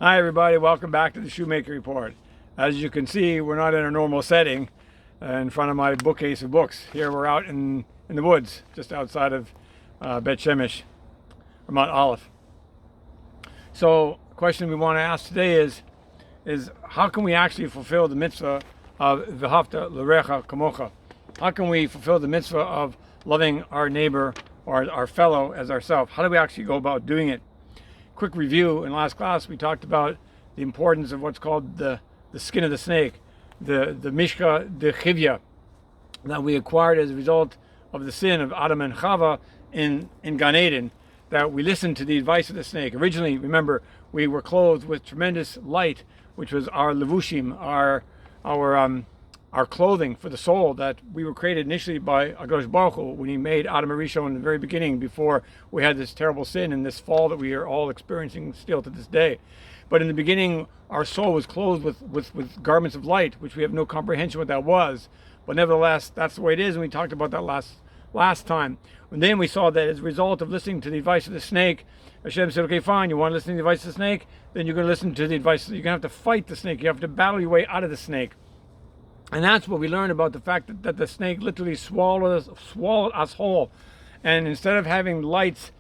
Hi everybody, welcome back to the Shoemaker Report. As you can see, we're not in a normal setting in front of my bookcase of books. Here we're out in the woods, just outside of Bet Shemesh, or Mount Olive. So the question we want to ask today is how can we actually fulfill the mitzvah of V'ahavta l'recha kamocha? How can we fulfill the mitzvah of loving our neighbor or our fellow as ourselves? How do we actually go about doing it? Quick review, in last class we talked about the importance of what's called the skin of the snake, the Mashcha DeChivya that we acquired as a result of the sin of Adam and Chava in Gan Eden, that we listened to the advice of the snake. Originally, remember, we were clothed with tremendous light, which was our levushim, our clothing for the soul, that we were created initially by HaKadosh Baruch Hu when he made Adam and Rishon in the very beginning, before we had this terrible sin and this fall that we are all experiencing still to this day. But in the beginning, our soul was clothed with garments of light, which we have no comprehension what that was. But nevertheless, that's the way it is, and we talked about that last time. And then we saw that as a result of listening to the advice of the snake, Hashem said, okay, fine, you want to listen to the advice of the snake? Then you're going to listen to the advice, you're going to have to fight the snake, you have to battle your way out of the snake. And that's what we learned about the fact that the snake literally swallowed us whole. And instead of having lights,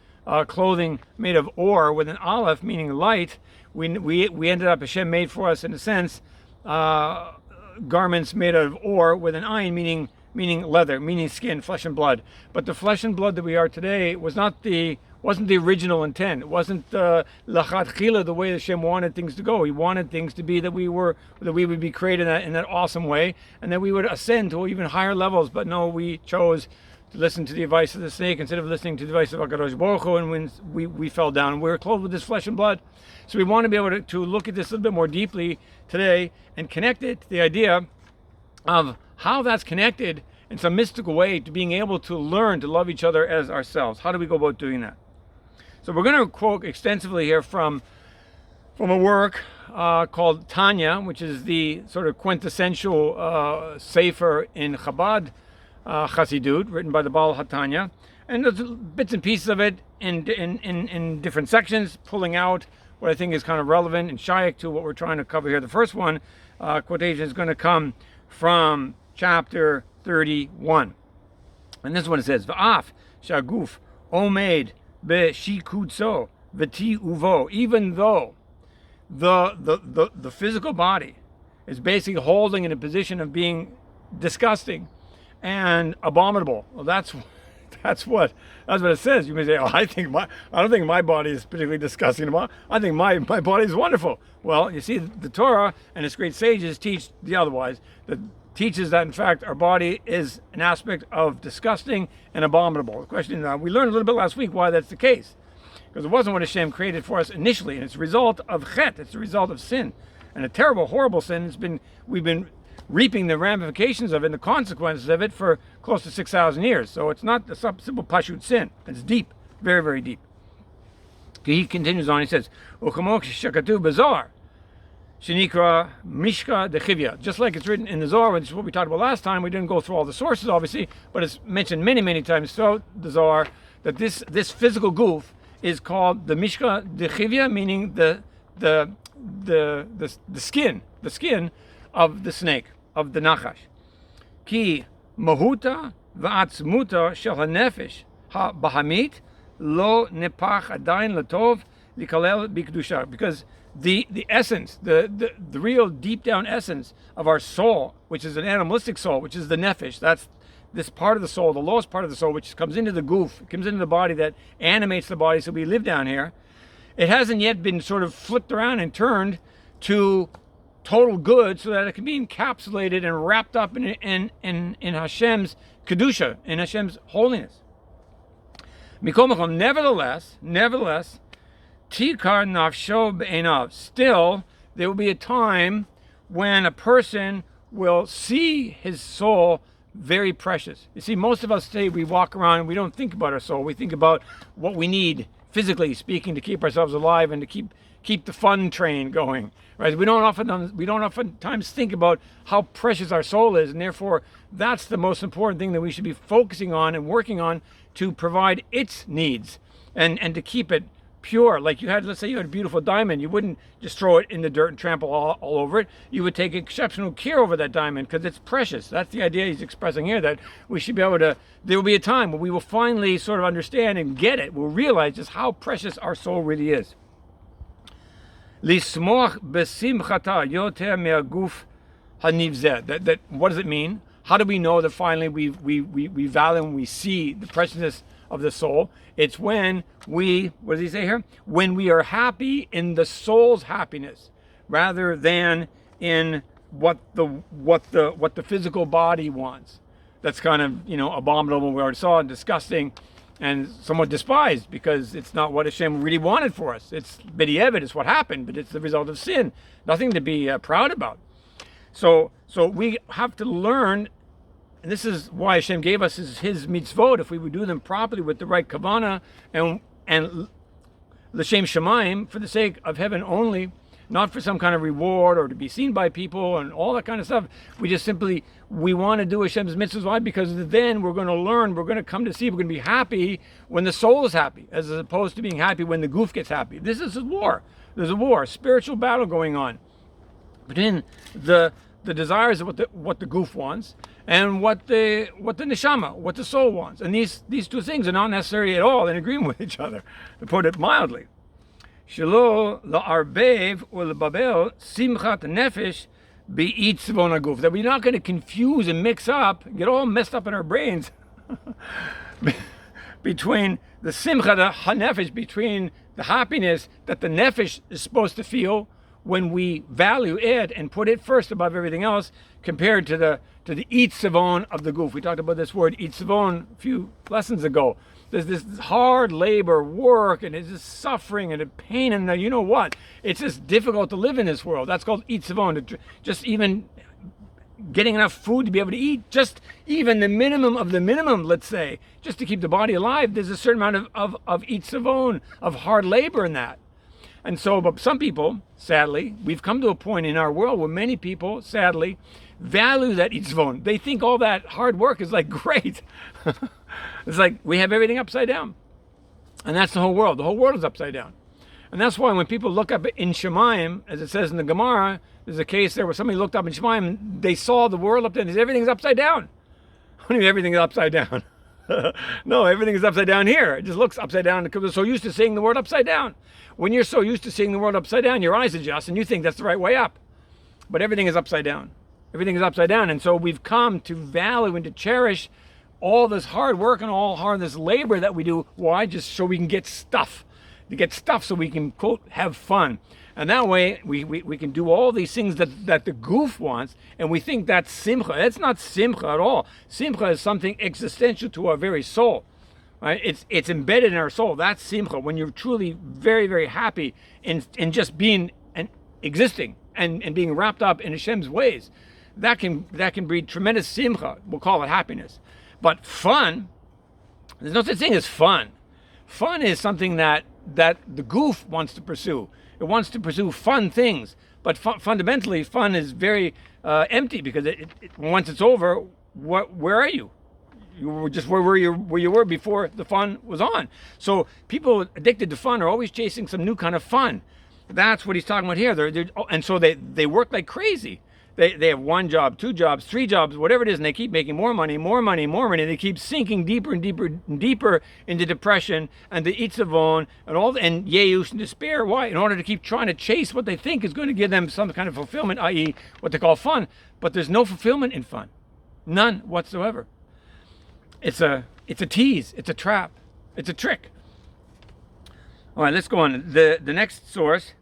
clothing made of ore with an aleph, meaning light, we ended up, Hashem made for us, in a sense, garments made of ore with an ayin, meaning leather, meaning skin, flesh and blood. But the flesh and blood that we are today wasn't the original intent. It wasn't l'chatchila the way Hashem wanted things to go. He wanted things to be that we would be created in that awesome way, and that we would ascend to even higher levels. But no, we chose to listen to the advice of the snake instead of listening to the advice of HaKadosh Baruch Hu, and when we fell down, we were clothed with this flesh and blood. So we want to be able to look at this a little bit more deeply today and connect it to the idea of how that's connected in some mystical way to being able to learn to love each other as ourselves. How do we go about doing that? So we're going to quote extensively here from a work called Tanya, which is the sort of quintessential sefirah in Chabad Chassidut, written by the Baal ha-Tanya, and there's bits and pieces of it in different sections, pulling out what I think is kind of relevant and shaykh to what we're trying to cover here. The first one, quotation, is going to come from chapter 31. And this one, it says, V'af shaguf omed be'shikutso v'ti uvo. Even though the physical body is basically holding in a position of being disgusting and abominable. Well, that's what it says. You may say, I don't think my body is particularly disgusting. I think my body is wonderful. Well, you see, the Torah and its great sages teach the otherwise. That teaches that in fact our body is an aspect of disgusting and abominable. The question is, we learned a little bit last week why that's the case, because it wasn't what Hashem created for us initially, and it's a result of chet. It's a result of sin, and a terrible, horrible sin. We've been reaping the ramifications of it and the consequences of it for close to 6,000 years. So it's not a simple pashut sin. It's deep, very, very deep. He continues on, he says, Uchamok shakatu bazar, shenikra Mashcha DeChivya. Just like it's written in the Zohar, which is what we talked about last time. We didn't go through all the sources, obviously, but it's mentioned many, many times throughout the Zohar that this physical goof is called the Mashcha DeChivya, meaning the skin of the snake, of the nachash. Ki mahuta va'atzmuta shel hanefesh ha-bahamit lo nepach adayin latov likalel bikdusha. Because the essence, the real deep down essence of our soul, which is an animalistic soul, which is the nefesh, that's this part of the soul, the lowest part of the soul, which comes into the goof, comes into the body, that animates the body, so we live down here. It hasn't yet been sort of flipped around and turned to total good, so that it can be encapsulated and wrapped up in Hashem's kedusha, in Hashem's holiness. Nevertheless, tikar nafsho be'enav. Still, there will be a time when a person will see his soul very precious. You see, most of us today, we walk around and we don't think about our soul. We think about what we need, physically speaking, to keep ourselves alive and to keep the fun train going. Right? We don't oftentimes think about how precious our soul is, and therefore that's the most important thing that we should be focusing on and working on to provide its needs and to keep it pure. Like let's say you had a beautiful diamond, you wouldn't just throw it in the dirt and trample all over it. You would take exceptional care over that diamond because it's precious. That's the idea he's expressing here, that we should be able to, there will be a time where we will finally sort of understand and get it. We'll realize just how precious our soul really is. Lismoch besimchata yoter me'aguf hanivzeh. That what does it mean? How do we know that finally we value and we see the preciousness of the soul? It's when we, what does he say here? When we are happy in the soul's happiness, rather than in what the physical body wants. That's kind of, abominable, we already saw, and disgusting, and somewhat despised, because it's not what Hashem really wanted for us. It's b'di'evet, it's what happened, but it's the result of sin. Nothing to be proud about. So we have to learn. And this is why Hashem gave us his mitzvot. If we would do them properly with the right kavanah and l'shem shamayim, for the sake of heaven only, not for some kind of reward or to be seen by people and all that kind of stuff. We want to do Hashem's mitzvahs. Why? Because then we're going to learn, we're going to come to see, we're going to be happy when the soul is happy, as opposed to being happy when the goof gets happy. This is a war. There's a war, a spiritual battle going on between the desires of what the goof wants and what the neshama, what the soul wants. And these two things are not necessarily at all in agreement with each other, to put it mildly. Shelo la'arbev or lebabel simchat nefesh be'it tzvon haguf. That we're not going to confuse and mix up, get all messed up in our brains between the simcha, the hanefesh, between the happiness that the nefesh is supposed to feel when we value it and put it first above everything else, compared to the itzavon of the goof. We talked about this word itzavon a few lessons ago. There's this hard labor, work, and it's just suffering and pain, and you know what? It's just difficult to live in this world. That's called itzavon. Just even getting enough food to be able to eat, just even the minimum of the minimum, let's say, just to keep the body alive, there's a certain amount of itzavon, of hard labor in that. And so, but some people, sadly, we've come to a point in our world where many people, sadly, value that itzvon. They think all that hard work is like great. It's like we have everything upside down. And that's the whole world. The whole world is upside down. And that's why when people look up in Shemayim, as it says in the Gemara, there's a case there where somebody looked up in Shemayim, they saw the world up there, and everything's upside down. What do you mean everything is upside down? No, everything is upside down here. It just looks upside down because we're so used to seeing the world upside down. When you're so used to seeing the world upside down, your eyes adjust and you think that's the right way up. But everything is upside down. Everything is upside down. And so we've come to value and to cherish all this hard work and all this labor that we do. Why? Just so we can get stuff. To get stuff so we can, quote, have fun. And that way we can do all these things that the goof wants, and we think that's simcha. That's not simcha at all. Simcha is something existential to our very soul. Right? It's embedded in our soul. That's simcha. When you're truly very, very happy in just being and existing and being wrapped up in Hashem's ways, that can breed tremendous simcha. We'll call it happiness. But fun, there's no such thing as fun. Fun is something that the goof wants to pursue. It wants to pursue fun things, but fundamentally, fun is very empty, because once it's over, where are you? You were just where you were before the fun was on. So people addicted to fun are always chasing some new kind of fun. That's what he's talking about here. And so they work like crazy. They have one job, two jobs, three jobs, whatever it is, and they keep making more money, more money, more money. They keep sinking deeper and deeper and deeper into depression and the itzavon and yeyush and despair. Why? In order to keep trying to chase what they think is going to give them some kind of fulfillment, i.e. what they call fun. But there's no fulfillment in fun. None whatsoever. It's a tease. It's a trap. It's a trick. All right, let's go on. The next source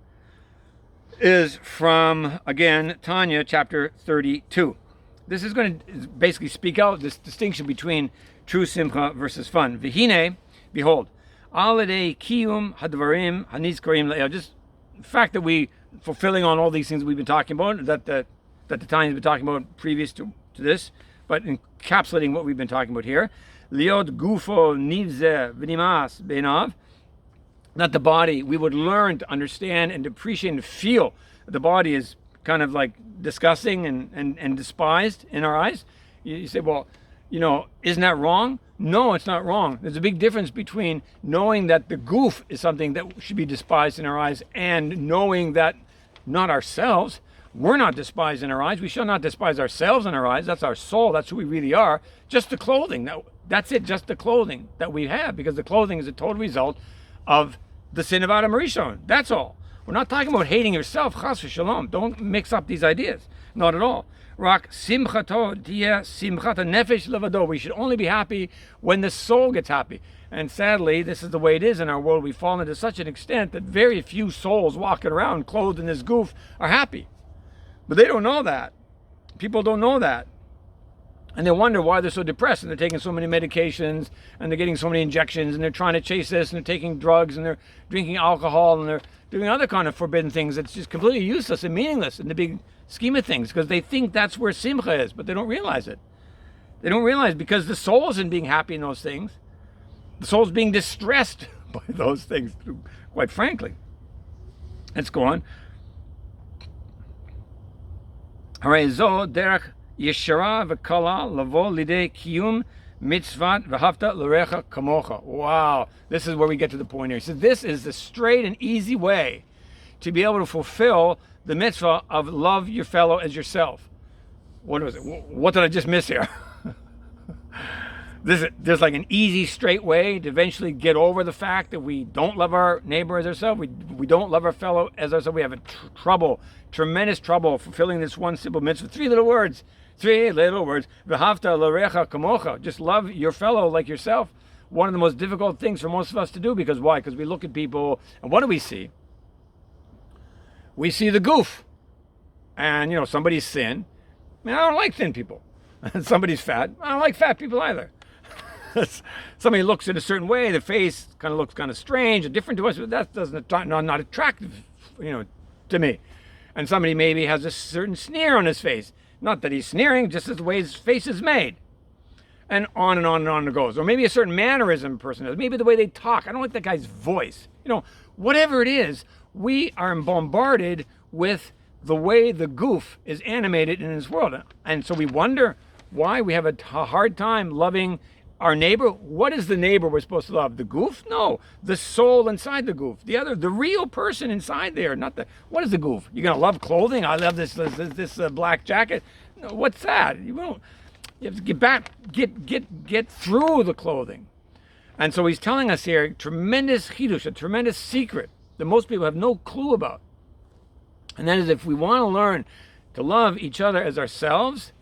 is from, again, Tanya, chapter 32. This is going to basically speak out this distinction between true simcha versus fun. V'hine, behold, aladei kiyum hadvarim hanizkarim le'el. Just the fact that we fulfilling on all these things we've been talking about, that the Tanya's been talking about previous to this, but encapsulating what we've been talking about here. Liot gufo nivze v'nimas beinav. Not the body, we would learn to understand and appreciate and feel that the body is kind of like disgusting and despised in our eyes. You say, well, isn't that wrong? No, it's not wrong. There's a big difference between knowing that the goof is something that should be despised in our eyes and knowing that not ourselves. We're not despised in our eyes. We shall not despise ourselves in our eyes. That's our soul. That's who we really are. Just the clothing. That's it. Just the clothing that we have, because the clothing is a total result of the sin of Adam Rishon. That's all. We're not talking about hating yourself. Chas v'shalom. Don't mix up these ideas. Not at all. Rak simchato dia simchata nefesh levado. We should only be happy when the soul gets happy. And sadly, this is the way it is in our world. We've fallen to such an extent that very few souls walking around clothed in this goof are happy. But they don't know that. People don't know that. And they wonder why they're so depressed, and they're taking so many medications, and they're getting so many injections, and they're trying to chase this, and they're taking drugs, and they're drinking alcohol, and they're doing other kind of forbidden things that's just completely useless and meaningless in the big scheme of things, because they think that's where simcha is, but they don't realize it. They don't realize, because the soul isn't being happy in those things. The soul's being distressed by those things, quite frankly. Let's go on. Hare zo derech yeshara v'kala lavo lidei kiyum mitzvat v'havta l'recha kamocha. Wow, this is where we get to the point here. He says this is the straight and easy way to be able to fulfill the mitzvah of love your fellow as yourself. What was it? What did I just miss here? There's like an easy, straight way to eventually get over the fact that we don't love our neighbor as ourselves. We don't love our fellow as ourselves. We have tremendous trouble fulfilling this one simple mitzvah. Three little words. V'havta l'recha kamocha. Just love your fellow like yourself. One of the most difficult things for most of us to do. Because why? Because we look at people, and what do we see? We see the goof. And, somebody's thin. I don't like thin people. And somebody's fat. I don't like fat people either. Somebody looks in a certain way, the face kind of looks kind of strange or different to us, but that not attractive, to me. And somebody maybe has a certain sneer on his face. Not that he's sneering, just as the way his face is made. And on and on and on it goes. Or maybe a certain mannerism a person has. Maybe the way they talk. I don't like that guy's voice. Whatever it is, we are bombarded with the way the goof is animated in this world. And so we wonder why we have a hard time loving our neighbor. What is the neighbor we're supposed to love? The goof? No, the soul inside the goof. The real person inside there. What is the goof? You're gonna love clothing? I love this black jacket. No, what's that? You have to get back, get through the clothing. And so he's telling us here tremendous chidush, a tremendous secret that most people have no clue about. And that is, if we want to learn to love each other as ourselves,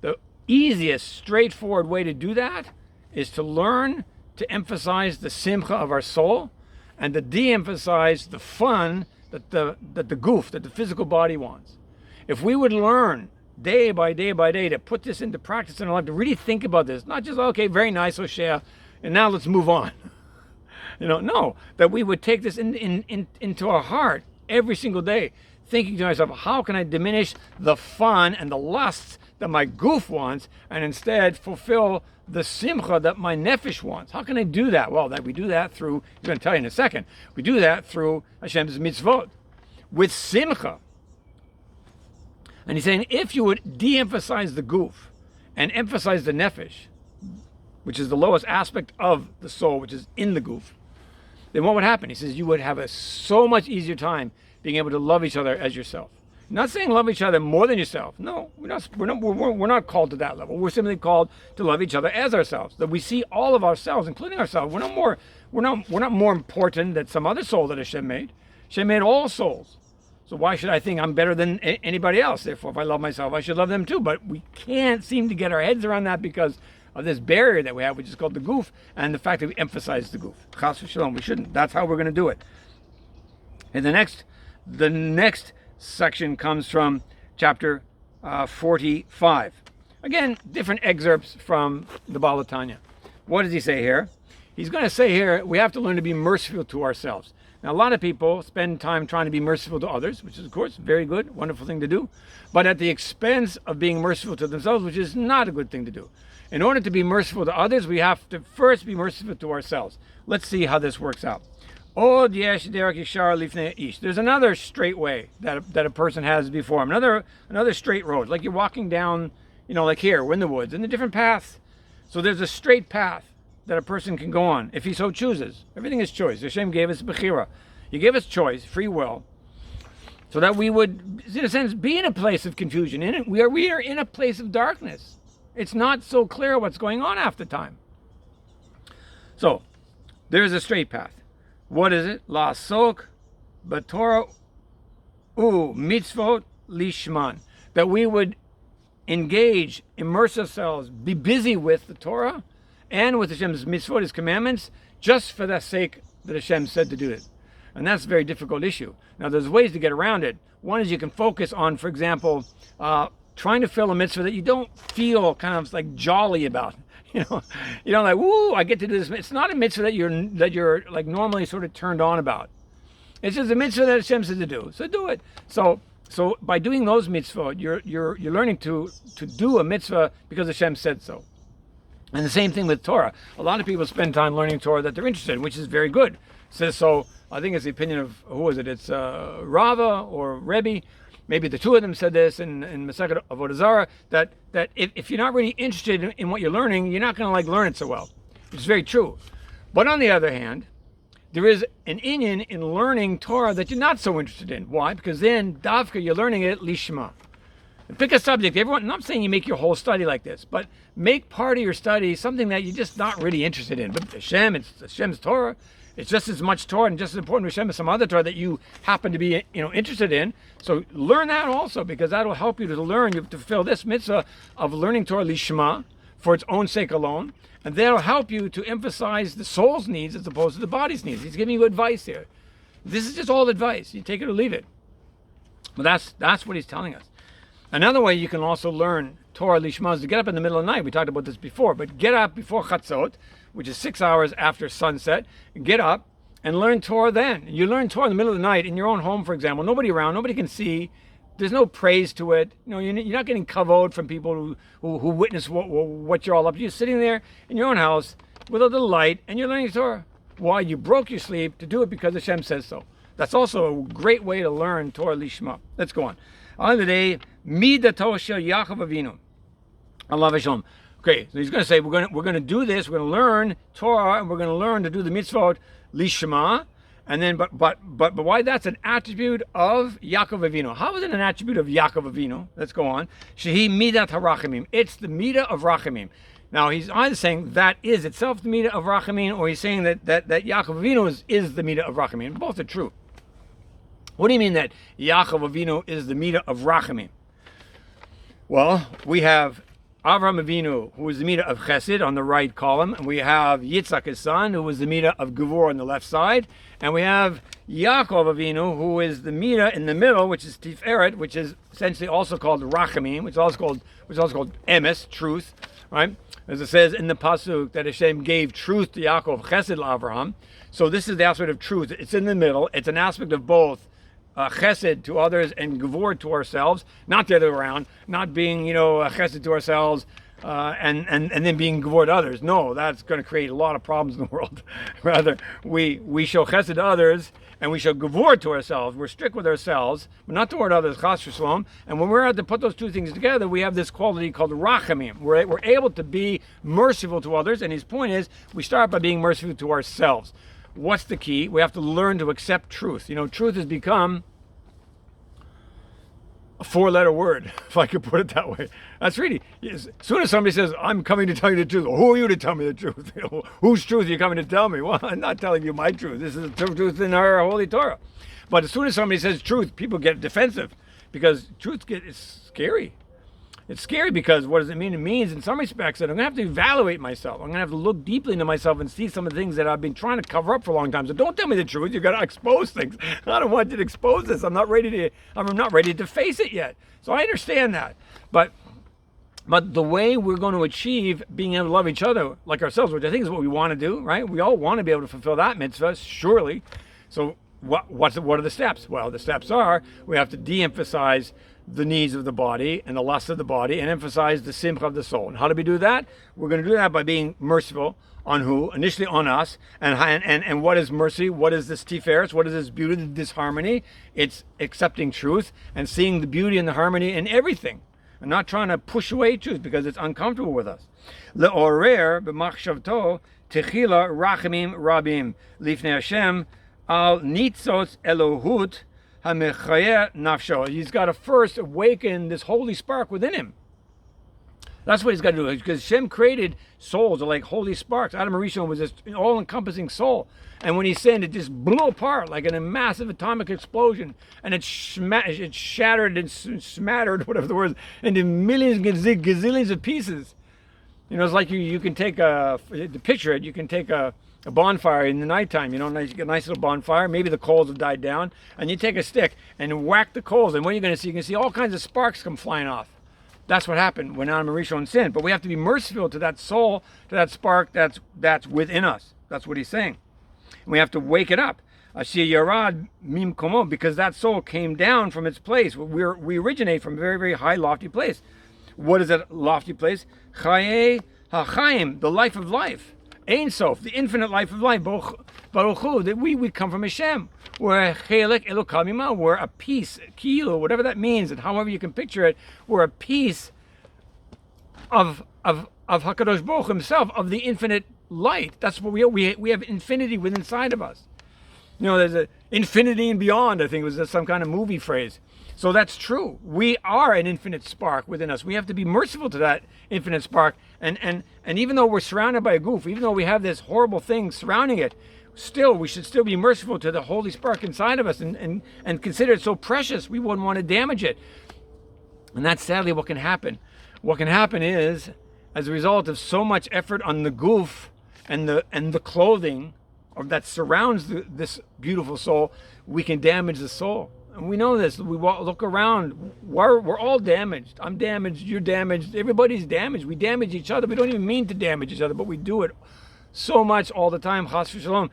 the easiest, straightforward way to do that is to learn to emphasize the simcha of our soul and to de-emphasize the fun that the physical body wants. If we would learn day by day by day to put this into practice in our life, to really think about this, not just, okay, very nice, Oshea, and now let's move on. No, that we would take this into our heart every single day, thinking to myself, how can I diminish the fun and the lusts that my goof wants and instead fulfill the simcha that my nefesh wants? How can I do that? Well, we do that through, he's going to tell you in a second, we do that through Hashem's mitzvot, with simcha. And he's saying, if you would de-emphasize the goof and emphasize the nefesh, which is the lowest aspect of the soul, which is in the goof, then what would happen? He says you would have a so much easier time being able to love each other as yourself. Not saying love each other more than yourself. No, we're not called to that level. We're simply called to love each other as ourselves. That we see all of ourselves, including ourselves. We're not more important than some other soul that Hashem made. Hashem made all souls. So why should I think I'm better than anybody else? Therefore, if I love myself, I should love them too. But we can't seem to get our heads around that because of this barrier that we have, which is called the goof, and the fact that we emphasize the goof. Chas v'shalom, we shouldn't. That's how we're going to do it. And the next section comes from chapter 45. Again, different excerpts from the Baal ha-Tanya. What does he say here? He's going to say here, we have to learn to be merciful to ourselves. Now, a lot of people spend time trying to be merciful to others, which is, of course, very good, wonderful thing to do, but at the expense of being merciful to themselves, which is not a good thing to do. In order to be merciful to others, we have to first be merciful to ourselves. Let's see how this works out. There's another straight way that a person has before him, another straight road, like you're walking down, like here, we're in the woods, in the different paths. So there's a straight path that a person can go on if he so chooses. Everything is choice. Hashem gave us bechira. He gave us choice, free will, so that we would, in a sense, be in a place of confusion. We are in a place of darkness. It's not so clear what's going on half the time. So there's a straight path. What is it? La'asok b'Torah u mitzvot lishman. That we would engage, immerse ourselves, be busy with the Torah and with Hashem's mitzvot, His commandments, just for the sake that Hashem said to do it. And that's a very difficult issue. Now, there's ways to get around it. One is you can focus on, for example, trying to fill a mitzvah that you don't feel kind of like jolly about. You know, like, woo, I get to do this. It's not a mitzvah that you're like normally sort of turned on about. It's just a mitzvah that Hashem says to do. So do it. So by doing those mitzvot, you're learning to do a mitzvah because Hashem said so. And the same thing with Torah. A lot of people spend time learning Torah that they're interested in, which is very good. Says so. I think it's the opinion of, who was it? It's Rava or Rebbe. Maybe the two of them said this in Masechet Avodah Zarah, that if you're not really interested in what you're learning, you're not going to like learn it so well. It's very true. But on the other hand, there is an inyan in learning Torah that you're not so interested in. Why? Because then, davka, you're learning it lishma. Pick a subject. Everyone, I'm not saying you make your whole study like this, but make part of your study something that you're just not really interested in. But Hashem, it's Hashem's Torah. It's just as much Torah and just as important to Hashem as some other Torah that you happen to be, interested in. So learn that also, because that will help you to learn, to fulfill this mitzvah of learning Torah lishma for its own sake alone. And that'll help you to emphasize the soul's needs as opposed to the body's needs. He's giving you advice here. This is just all advice. You take it or leave it. But that's what he's telling us. Another way you can also learn Torah lishma is to get up in the middle of the night. We talked about this before, but get up before chatzot, which is 6 hours after sunset. Get up and learn Torah then. You learn Torah in the middle of the night in your own home, for example. Nobody around, nobody can see. There's no praise to it. You're not getting kavod from people who witness what you're all up to. You're sitting there in your own house with a little light and you're learning Torah. Why? You broke your sleep to do it because Hashem says so. That's also a great way to learn Torah lishma. Let's go on. On the day, midato shel Yaakov Avinu. Allah v'shalom. Okay, so he's going to say we're going to do this. We're going to learn Torah and we're going to learn to do the mitzvot lishma. And then, but why that's an attribute of Yaakov Avinu? How is it an attribute of Yaakov Avinu? Let's go on. Shehi midat harachamim. It's the midah of rachamim. Now he's either saying that is itself the midah of rachamim, or he's saying that Yaakov Avinu is the midah of rachamim. Both are true. What do you mean that Yaakov Avinu is the midah of rachamim? Well, we have Avraham Avinu, who was the midah of Chesed on the right column, and we have Yitzchak, his son, who was the midah of Gevur on the left side, and we have Yaakov Avinu, who is the midah in the middle, which is tiferet, which is essentially also called rachamim, which is also called emes, truth, right? As it says in the pasuk that Hashem gave truth to Yaakov, Chesed Avraham. So this is the aspect of truth. It's in the middle. It's an aspect of both chesed to others and gevur to ourselves, not the other way around, not being, chesed to ourselves and then being gevur to others. No, that's going to create a lot of problems in the world. Rather, we show chesed to others and we show gevur to ourselves. We're strict with ourselves, but not toward others, chas v'shalom. And when we're able to put those two things together, we have this quality called rachamim. We're able to be merciful to others, and his point is we start by being merciful to ourselves. What's the key? We have to learn to accept truth. Truth has become a 4-letter word, if I could put it that way. That's really, as soon as somebody says, I'm coming to tell you the truth, who are you to tell me the truth? Whose truth are you coming to tell me? Well, I'm not telling you my truth. This is the truth in our Holy Torah. But as soon as somebody says truth, people get defensive because truth is scary. It's scary because what does it mean? It means in some respects that I'm going to have to evaluate myself. I'm going to have to look deeply into myself and see some of the things that I've been trying to cover up for a long time. So don't tell me the truth. You've got to expose things. I don't want you to expose this. I'm not ready to face it yet. So I understand that. But the way we're going to achieve being able to love each other like ourselves, which I think is what we want to do, right? We all want to be able to fulfill that mitzvah, surely. So what are the steps? Well, the steps are we have to de-emphasize the needs of the body and the lust of the body and emphasize the simcha of the soul. And how do we do that? We're going to do that by being merciful on who? Initially on us. And what is mercy? What is this tiferet? What is this beauty, this harmony? It's accepting truth and seeing the beauty and the harmony in everything. and not trying to push away truth because it's uncomfortable with us. Le'orer b'machshavto techila rachamim rabim lifnei Hashem al nitzos Elohut hamechayeh nafsho. He's got to first awaken this holy spark within him. That's what he's got to do, because Hashem created souls, are like holy sparks. Adam Rishon was this all-encompassing soul. And when he sinned, it just blew apart like in a massive atomic explosion. And it shattered and smattered, whatever the word is, into millions, gazillions of pieces. You know, it's like you can take to picture it, you can take a bonfire in the nighttime, you know, you get a nice little bonfire, maybe the coals have died down, and you take a stick and whack the coals, and what you're going to see, you can see all kinds of sparks come flying off. That's what happened when Adam Rishon sinned. But we have to be merciful to that soul, to that spark that's within us. That's what he's saying. And we have to wake it up. Asher yarad mimkomo, because that soul came down from its place. We originate from a very, very high, lofty place. What is that lofty place? Chaye hachaim, the life of life. Ein Sof, the infinite life of life. Baruch Hu, that we come from Hashem. We're chelek elokamima, we're a piece, kilo, whatever that means, and however you can picture it, we're a piece of HaKadosh Baruch Hu himself, of the infinite light. That's what we have infinity within inside of us. You know, there's an infinity and beyond, I think it was some kind of movie phrase. So that's true. We are an infinite spark within us. We have to be merciful to that infinite spark. And even though we're surrounded by a goof, even though we have this horrible thing surrounding it, still, we should still be merciful to the holy spark inside of us and consider it so precious, we wouldn't want to damage it. And that's sadly what can happen. What can happen is, as a result of so much effort on the goof and the clothing that surrounds this beautiful soul, we can damage the soul. And we know this. We look around. We're all damaged. I'm damaged. You're damaged. Everybody's damaged. We damage each other. We don't even mean to damage each other, but we do it so much all the time. Chas v'shalom.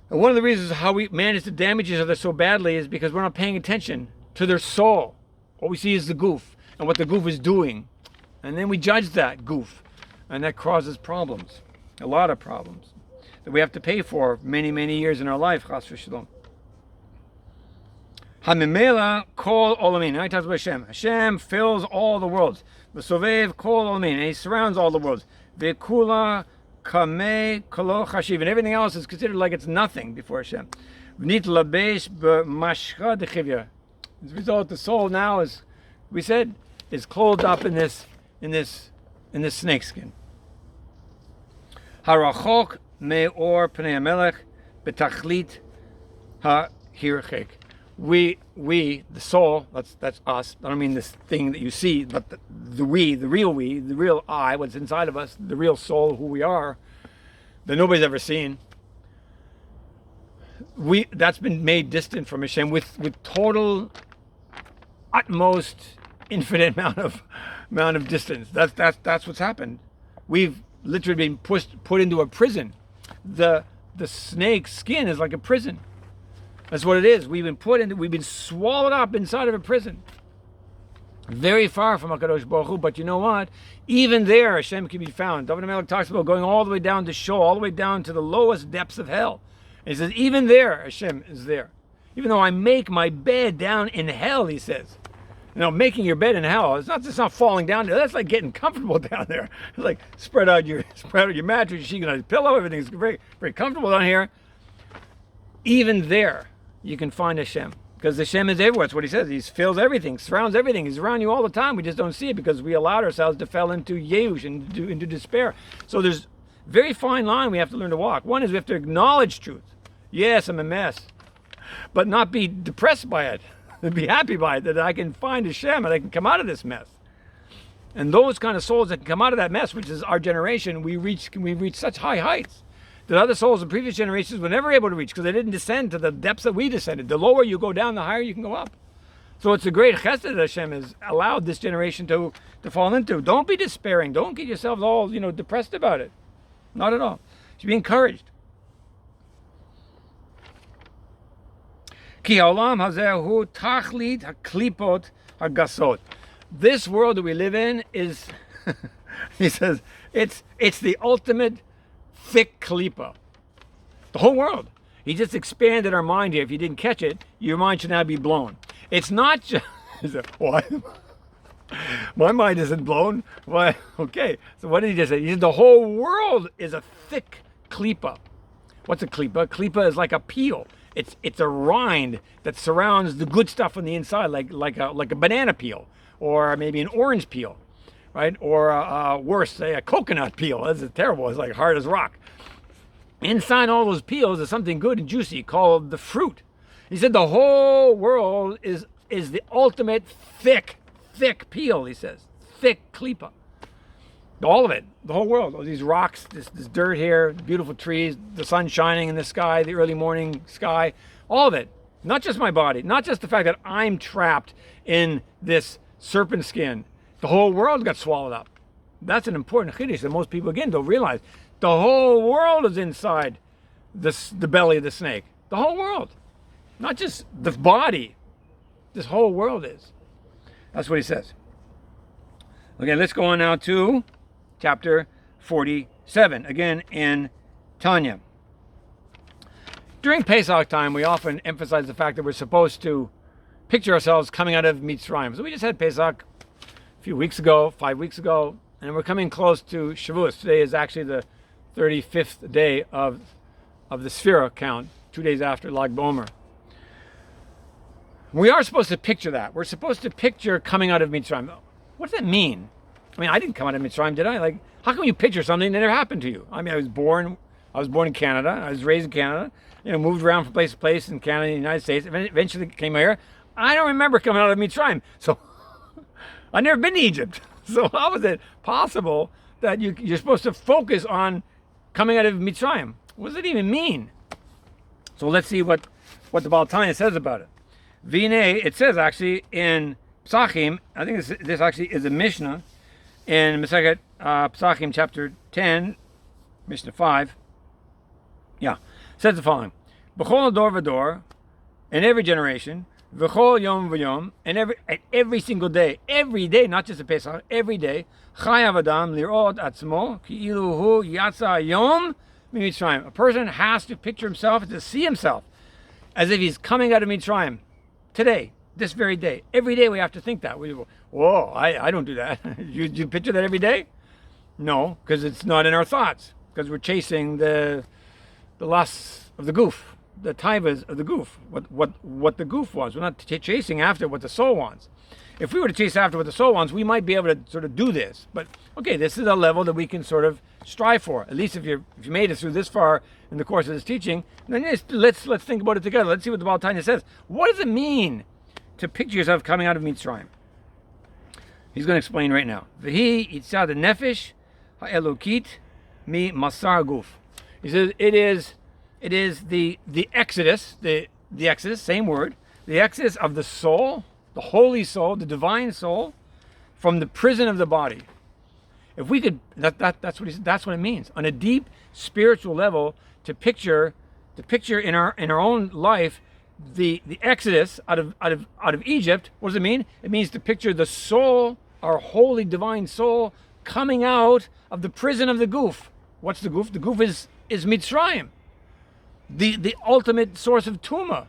And one of the reasons how we manage to damage each other so badly is because we're not paying attention to their soul. All we see is the goof and what the goof is doing. And then we judge that goof. And that causes problems. A lot of problems that we have to pay for many, many years in our life. Chas v'shalom. Hamimela kol olamin. Now he talks about Hashem. Hashem fills all the worlds. V'sovev kol olamin. And he surrounds all the worlds. V'kula kamei kolo chashiv. And everything else is considered like it's nothing before Hashem. V'nit labesh b'Mashcha DeChivya. As a result, the soul now is, we said, is clothed up in this snakeskin. Harachok me'or pnei hamelech b'tachlit ha'hirchek. We, the soul, that's us. I don't mean this thing that you see, but the real I, what's inside of us, the real soul, who we are, that nobody's ever seen. That's been made distant from Hashem with total, utmost, infinite amount of distance. That's what's happened. We've literally been put into a prison. The snake's skin is like a prison. That's what it is. We've been swallowed up inside of a prison. Very far from HaKadosh Baruch Hu, but you know what? Even there, Hashem can be found. David HaMelech talks about going all the way down to Sheol, all the way down to the lowest depths of hell. And he says, even there, Hashem is there. Even though I make my bed down in hell, he says. You know, making your bed in hell, it's not falling down there. That's like getting comfortable down there. It's like spread out your mattress, your sheet, your pillow, everything's very, very comfortable down here. Even there, you can find Hashem, because Hashem is everywhere. That's what he says. He fills everything, surrounds everything. He's around you all the time. We just don't see it because we allowed ourselves to fall into Yehush and into despair. So there's a very fine line we have to learn to walk. One is we have to acknowledge truth. Yes, I'm a mess, but not be depressed by it. Be happy by it, that I can find Hashem and I can come out of this mess. And those kind of souls that can come out of that mess, which is our generation, we reach such high heights that other souls of previous generations were never able to reach because they didn't descend to the depths that we descended. The lower you go down, the higher you can go up. So it's a great chesed that Hashem has allowed this generation to fall into. Don't be despairing. Don't get yourselves all, depressed about it. Not at all. You should be encouraged. Ki haolam hazeh hu tachlit haklipot hagasot. This world that we live in is, he says, it's the ultimate thick klipa. The whole world. He just expanded our mind here. If you didn't catch it, your mind should now be blown. It's not just what? My mind isn't blown. Why? Okay. So what did he just say? He said the whole world is a thick klipa. What's a klipa? Klipa is like a peel. It's a rind that surrounds the good stuff on the inside, like a banana peel, or maybe an orange peel, right? Or worse, say a coconut peel. That's terrible. It's like hard as rock. Inside all those peels is something good and juicy called the fruit. He said the whole world is the ultimate thick peel. He says thick klipa. All of it, the whole world, all these rocks, this dirt here, beautiful trees, the sun shining in the sky, the early morning sky, all of it. Not just my body, not just the fact that I'm trapped in this serpent skin. The whole world got swallowed up. That's an important chiddush that most people, again, don't realize. The whole world is inside the belly of the snake. The whole world. Not just the body. This whole world is. That's what he says. Okay, let's go on now to chapter 47, again in Tanya. During Pesach time, we often emphasize the fact that we're supposed to picture ourselves coming out of Mitzrayim. So we just had Pesach a few weeks ago, 5 weeks ago, and we're coming close to Shavuos. Today is actually the 35th day of the sefirah count, 2 days after Lag BaOmer. We are supposed to picture that. We're supposed to picture coming out of Mitzrayim. What does that mean? I mean, I didn't come out of Mitzrayim, did I? Like, how can you picture something that never happened to you? I mean, I was born in Canada. I was raised in Canada. Moved around from place to place in Canada and the United States. Eventually came here. I don't remember coming out of Mitzrayim. So, I've never been to Egypt. So, how is it possible that you're supposed to focus on coming out of Mitzrayim? What does it even mean? So, let's see what the Baal ha-Tanya says about it. Vine, it says actually in Pesachim, I think this actually is a Mishnah, in Masechet Pesachim chapter 10, Mishnah 5, says the following: B'chol dor v'dor, in every generation, v'chol yom v'yom, and every single day, not just a Pesach, every day, chayav adam lirot atzmo ki'ilu hu yatsa yom mitzrayim. A person has to picture himself, to see himself, as if he's coming out of Mitzrayim today. This very day. Every day we have to think that. Whoa, I don't do that. you picture that every day? No, because it's not in our thoughts. Because we're chasing the lusts of the goof, the taivas of the goof, what the goof was. We're not chasing after what the soul wants. If we were to chase after what the soul wants, we might be able to sort of do this. But okay, this is a level that we can sort of strive for. At least if you made it through this far in the course of this teaching, then let's think about it together. Let's see what the Baal ha-Tanya says. What does it mean to picture yourself coming out of Mitzrayim? He's going to explain right now. V'hi yitzad nefesh ha'elokit mi masar guf. He says it is the exodus, the exodus, same word, the exodus of the soul, the holy soul, the divine soul, from the prison of the body. If we could, that's what it means on a deep spiritual level, to picture in our own life the exodus out of Egypt. What does it mean? It means to picture the soul, our holy divine soul, coming out of the prison of the goof. What's the goof? The goof is Mitzrayim, the ultimate source of Tumah.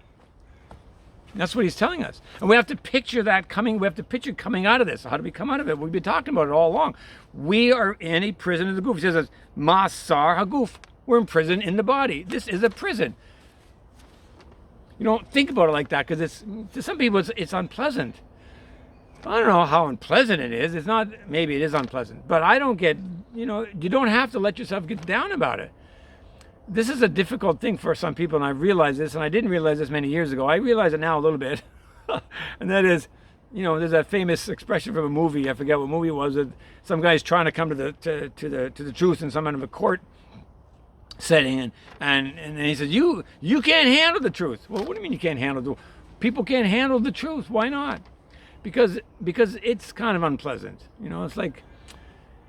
That's what he's telling us. And we have to picture that coming. We have to picture coming out of this. How do we come out of it? We've been talking about it all along. We are in a prison of the goof. He says, Masar haguf. We're in prison in the body. This is a prison. You don't think about it like that, because to some people it's unpleasant. I don't know how unpleasant it is. It's not. Maybe it is unpleasant, but I don't get. You don't have to let yourself get down about it. This is a difficult thing for some people, and I realize this, and I didn't realize this many years ago. I realize it now a little bit, and that is, there's that famous expression from a movie. I forget what movie it was. That some guy's trying to come to the truth in some kind of a court setting, and he says, you can't handle the truth. Well, what do you mean you can't handle the truth? People can't handle the truth. Why not? Because it's kind of unpleasant. It's like,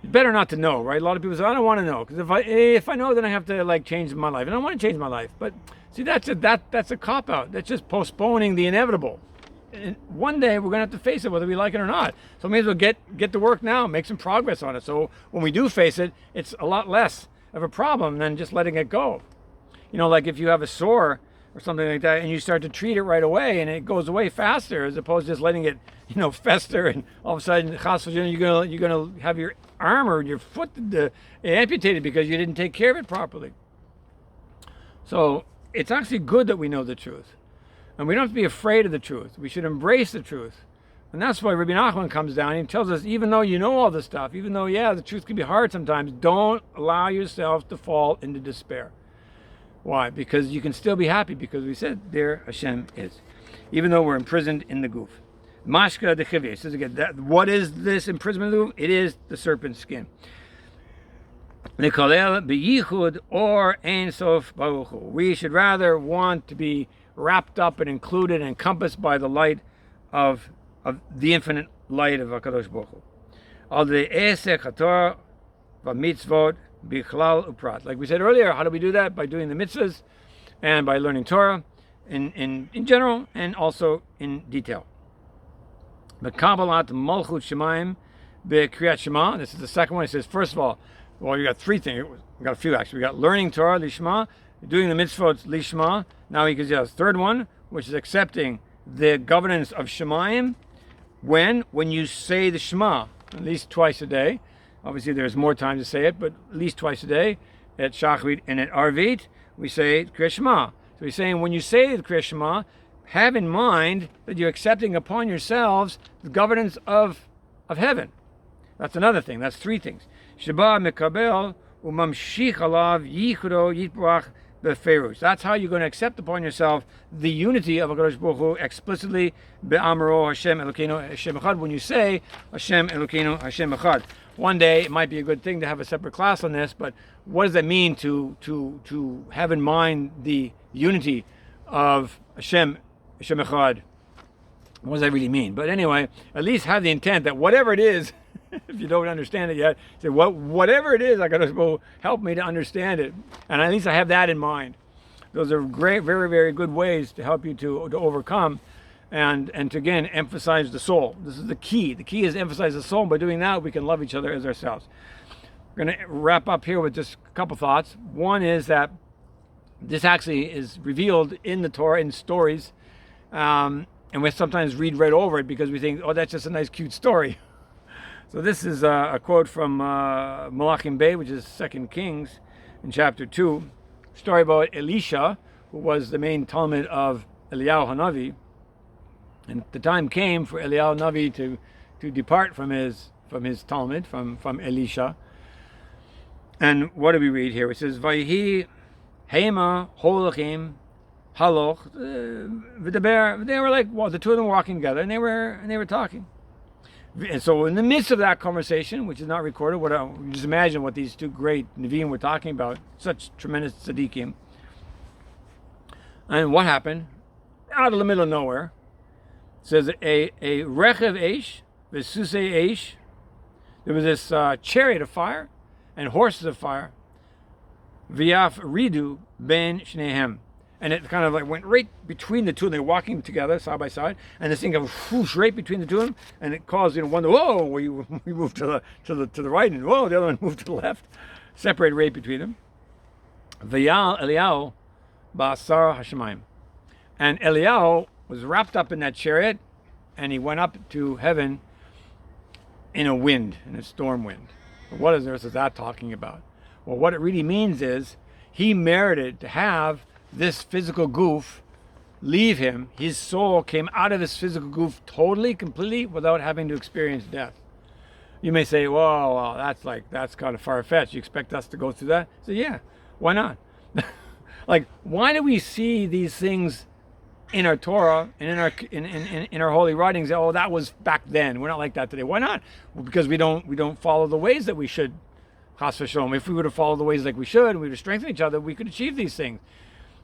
it's better not to know, right? A lot of people say, I don't want to know, because if I know, then I have to change my life. And I don't want to change my life. But see, that's a cop-out. That's just postponing the inevitable. And one day we're going to have to face it, whether we like it or not. So we may as well get to work now, make some progress on it. So when we do face it, it's a lot less of a problem than just letting it go. Like if you have a sore or something like that, and you start to treat it right away, and it goes away faster as opposed to just letting it, fester, and all of a sudden, you're gonna have your arm or your foot amputated because you didn't take care of it properly. So it's actually good that we know the truth, and we don't have to be afraid of the truth. We should embrace the truth, and that's why Rabbi Nachman comes down and he tells us, even though you know all this stuff, even though the truth can be hard sometimes, don't allow yourself to fall into despair. Why? Because you can still be happy, because we said there Hashem is, even though we're imprisoned in the goof. Mashcha DeChivya says again, what is this imprisonment of the goof? It is the serpent's skin. We should rather want to be wrapped up and included and encompassed by the light of the infinite light of HaKadosh Baruch Hu. Al de'esek haTorah v'mitzvot bichlal uprat. Like we said earlier, how do we do that? By doing the mitzvahs and by learning Torah in general and also in detail. B'kabbalat malchut shemayim b'kriyat shema. This is the second one. It says, first of all, you got three things. We got a few actually. We got learning Torah, lishma, doing the mitzvot, lishma. Now he gives you a third one, which is accepting the governance of shemayim. When you say the Shema, at least twice a day. Obviously, there's more time to say it, but at least twice a day. At Shachrit and at Arvit, we say Kriya Shema. So he's saying when you say the Kriya Shema, have in mind that you're accepting upon yourselves the governance of heaven. That's another thing. That's three things. Sheba mekabel umamshich alav yichro yitbrach beferush. That's how you're going to accept upon yourself the unity of HaKadosh Baruch Hu explicitly be'amaro Hashem Elokeinu Hashem Echad. When you say Hashem Elokeinu Hashem Echad, one day it might be a good thing to have a separate class on this. But what does that mean to have in mind the unity of Hashem Echad? What does that really mean? But anyway, at least have the intent that whatever it is, if you don't understand it yet, say, whatever it is, HaKadosh Baruch Hu, help me to understand it. And at least I have that in mind. Those are great, very, very good ways to help you to overcome and to, again, emphasize the soul. This is the key. The key is to emphasize the soul. By doing that, we can love each other as ourselves. We're going to wrap up here with just a couple thoughts. One is that this actually is revealed in the Torah, in stories, and we sometimes read right over it because we think, oh, that's just a nice, cute story. So this is a quote from Melachim Bet, which is 2 Kings, in chapter 2. Story about Elisha, who was the main Talmud of Eliyahu Hanavi. And the time came for Eliyahu Hanavi to depart from his Talmud, from Elisha. And what do we read here? It says, Vayhi Hema Holachim Haloch V'daber. They were like, the two of them walking together, and they were talking. And so in the midst of that conversation, which is not recorded, you just imagine what these two great Nevi'im were talking about, such tremendous tzaddikim. And what happened? Out of the middle of nowhere, it says a rechev eish, v'susei eish. There was this chariot of fire and horses of fire. V'yaf ridu ben shnehem. And it kind of like went right between the two, and they're walking together side by side, and this thing goes whoosh right between the two of them, and it caused one to, whoa, we moved to the right, and whoa, the other one moved to the left, separated right between them. V'yal Eliyahu ba'asar hashemayim, and Eliyahu was wrapped up in that chariot, and he went up to heaven in a storm wind. What is that talking about? Well, what it really means is he merited to have this physical goof leave him. His soul came out of his physical goof totally, completely, without having to experience death. You may say, well, that's kind of far-fetched. You expect us to go through that? So yeah, why not? Like, why do we see these things in our Torah and in our holy writings? Oh, that was back then. We're not like that today. Why not? Well, because we don't follow the ways that we should. Chas v'sholom. If we were to follow the ways like we should, and we would strengthen each other, we could achieve these things.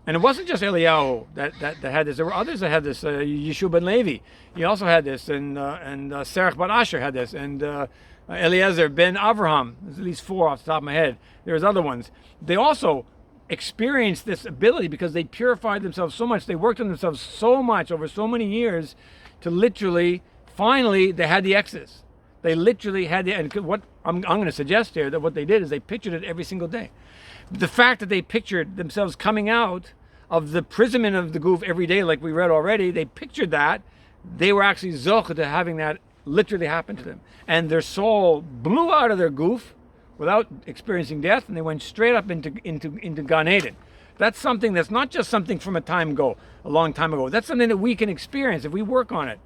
And it wasn't just Eliyahu that had this. There were others that had this. Yeshua ben Levi, he also had this, and Serach ben Asher had this, and Eliezer ben Avraham. There's at least 4 off the top of my head. There's other ones. They also experienced this ability because they purified themselves so much. They worked on themselves so much over so many years to literally, finally, they had the exodus. They literally had the. And what I'm going to suggest here, that what they did is they pictured it every single day. The fact that they pictured themselves coming out of the imprisonment of the goof every day, like we read already, they pictured that. They were actually zoch to having that literally happen to them. And their soul blew out of their goof without experiencing death, and they went straight up into Gan Eden. That's something that's not just something from a long time ago. That's something that we can experience if we work on it.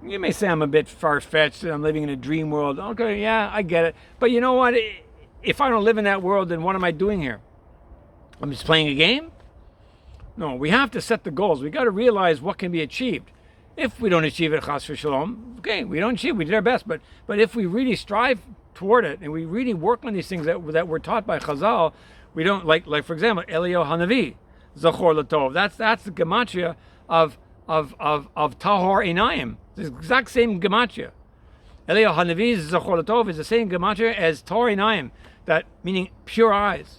You may say I'm a bit far-fetched and I'm living in a dream world. Okay, yeah, I get it. But you know what? If I don't live in that world, then what am I doing here? I'm just playing a game? No, we have to set the goals. We got to realize what can be achieved. If we don't achieve it, chas v'shalom, okay, we don't achieve. We did our best, but if we really strive toward it and we really work on these things that we're taught by Chazal, we don't like for example, Eliyahu Hanavi, Zachor Latov. That's the gematria of Tahor Einayim. The exact same gematria. Eliyahu Hanavi's Zachor Latov is the same gematria as Tahor Einayim, that meaning pure eyes.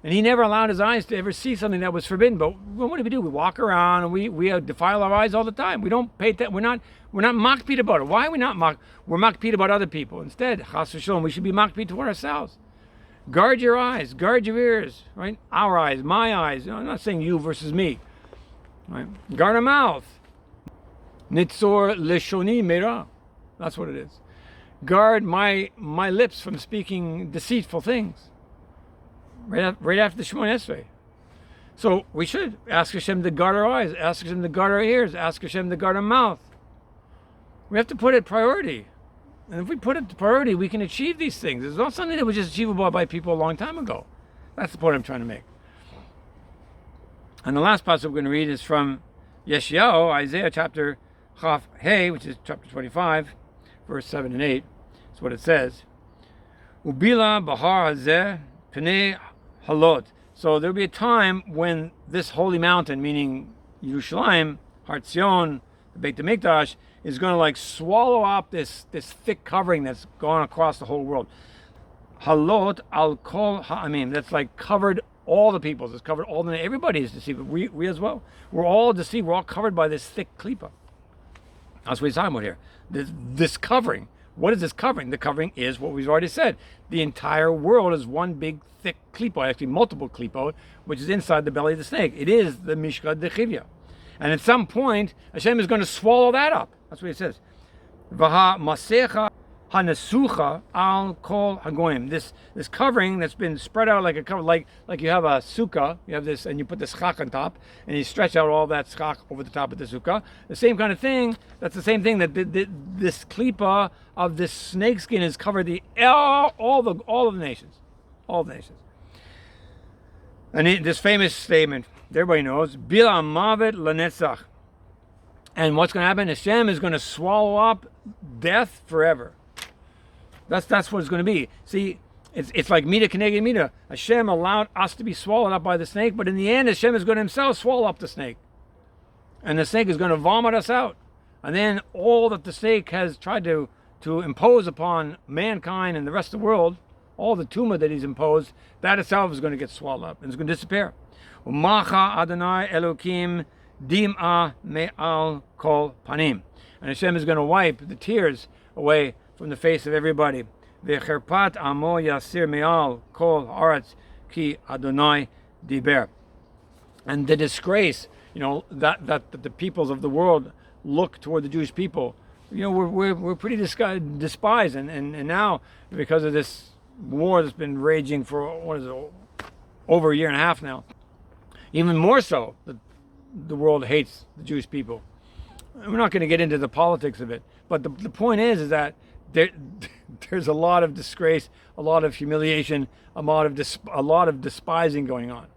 And he never allowed his eyes to ever see something that was forbidden. But what do? We walk around and we defile our eyes all the time. We don't pay attention. We're not makpid about it. Why are we not makpid? We're makpid about other people. Instead, chas v'shalom, we should be makpid toward ourselves. Guard your eyes, guard your ears, right? Our eyes, my eyes. I'm not saying you versus me. Right? Guard our mouth. Nitzor leshoni meira. That's what it is. Guard my lips from speaking deceitful things. Right after the Shemona Esrei. So we should ask Hashem to guard our eyes, ask Hashem to guard our ears, ask Hashem to guard our mouth. We have to put it priority. And if we put it to priority, we can achieve these things. It's not something that was just achievable by people a long time ago. That's the point I'm trying to make. And the last passage we're going to read is from Yeshayahu, Isaiah chapter Chaf Hey, which is chapter 25, verse 7 and 8. That's what it says. Ubila bahar hazeh pnei halot. So there'll be a time when this holy mountain, meaning Yerushalayim, Har Zion, the Beit HaMikdash, is going to like swallow up this thick covering that's gone across the whole world. Halot al kol ha'amim. That's like covered all the peoples. It's covered all the, everybody is deceived. We as well. We're all deceived. We're all covered by this thick klipa. That's what he's talking about here. This covering. What is this covering? The covering is what we've already said. The entire world is one big thick klipa, actually multiple klipot, which is inside the belly of the snake. It is the Mashcha DeChivya. And at some point, Hashem is going to swallow that up. That's what he says. Vaha masecha hanasucha al kol hagoyim. This covering that's been spread out like a cover, like you have a sukkah, you have this, and you put the schach on top, and you stretch out all that schach over the top of the sukkah. The same kind of thing. That's the same thing that this klipa of this snakeskin has covered all of the nations, all the nations. And this famous statement, everybody knows, Bila mavet lanetzach. And what's going to happen? Hashem is going to swallow up death forever. That's what it's going to be. See, it's like Mida Keneged Mida. Hashem allowed us to be swallowed up by the snake, but in the end, Hashem is going to himself swallow up the snake. And the snake is going to vomit us out. And then all that the snake has tried to impose upon mankind and the rest of the world, all the tumah that he's imposed, that itself is going to get swallowed up and it's going to disappear. Umacha Adonai Elokim Dim'a me'al kol panim. And Hashem is going to wipe the tears away from the face of everybody. Ve'cherpat amo yasir me'al kol haaretz ki Adonai diber. And the disgrace, that the peoples of the world look toward the Jewish people, we're pretty despised. And now, because of this war that's been raging for, over a year and a half now, even more so, the world hates the Jewish people. We're not going to get into the politics of it, but the point is that there's a lot of disgrace, a lot of humiliation, a lot of despising going on,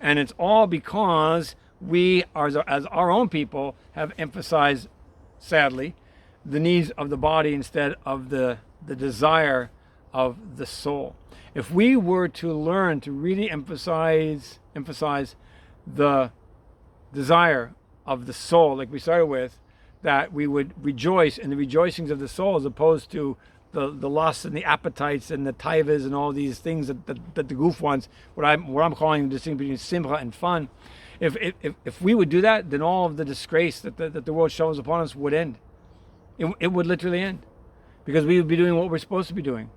and it's all because we, as our own people, have emphasized, sadly, the needs of the body instead of the desire of the soul. If we were to learn to really emphasize the desire of the soul, like we started with, that we would rejoice in the rejoicings of the soul as opposed to the lusts and the appetites and the taivas and all these things that the goof wants, what I'm calling the distinction between simcha and fun. If we would do that, then all of the disgrace that the world shows upon us would end. It would literally end, because we would be doing what we're supposed to be doing.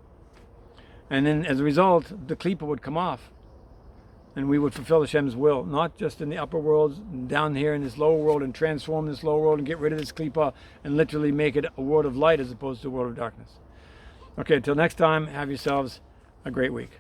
And then as a result, the klipa would come off. and we would fulfill Hashem's will, not just in the upper worlds, down here in this lower world, and transform this lower world and get rid of this klipa and literally make it a world of light as opposed to a world of darkness. Okay, until next time, have yourselves a great week.